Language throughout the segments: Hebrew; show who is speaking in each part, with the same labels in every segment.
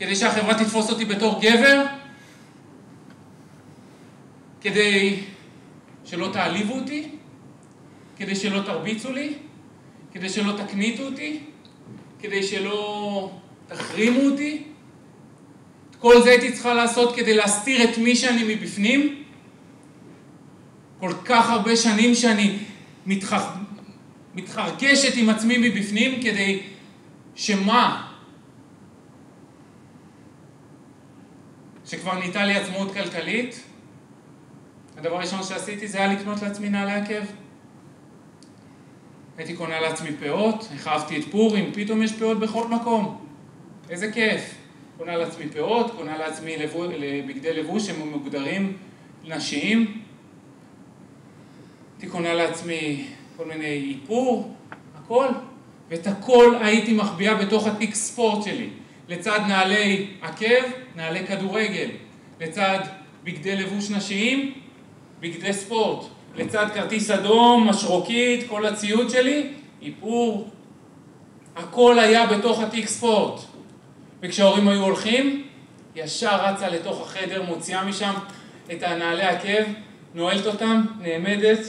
Speaker 1: כדי שהחברה תתפוס אותי בתור גבר? כדי שלא תעליבו אותי? כדי שלא תרביצו לי? כדי שלא תקניטו אותי? כדי שלא תחרימו אותי? את כל זה הייתי צריכה לעשות כדי להסתיר את מי שאני מבפנים? כל כך הרבה שנים שאני מתחרקשת עם עצמי מבפנים כדי שמה? שכבר נהייתה לי עצמאות כלכלית? הדבר הראשון שעשיתי זה היה לקנות לעצמי נעלי עקב. הייתי קונה לעצמי פאות, החלפתי את פורים, פתאום יש פאות בכל מקום. איזה כיף. קונה לעצמי פאות, קונה לעצמי בגדי לבוש שהם מוגדרים נשיים. הייתי קונה לעצמי כל מיני איפור, הכל. ואת הכל הייתי מחביאה בתוך התיק ספורט שלי. לצד נעלי עקב, נעלי כדורגל. לצד בגדי לבוש נשיים, בגדי ספורט. לצד כרטיס אדום, משרוקית, כל הציוד שלי, איפור. הכל היה בתוך התיק ספורט. וכשההורים היו הולכים, ישר רצה לתוך החדר, מוציאה משם את הנעלי עקב, נועלת אותם, נעמדת.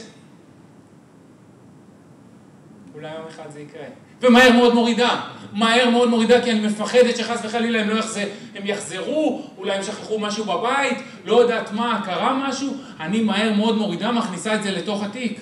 Speaker 1: אולי יום אחד זה יקרה. ומהר מאוד מורידה. מהר מאוד מורידה כי אני מפחדת שחס וחלילה הם יחזרו, אולי הם שכחו משהו בבית, לא יודעת מה, קרה משהו. אני מהר מאוד מורידה, מכניסה את זה לתוך התיק.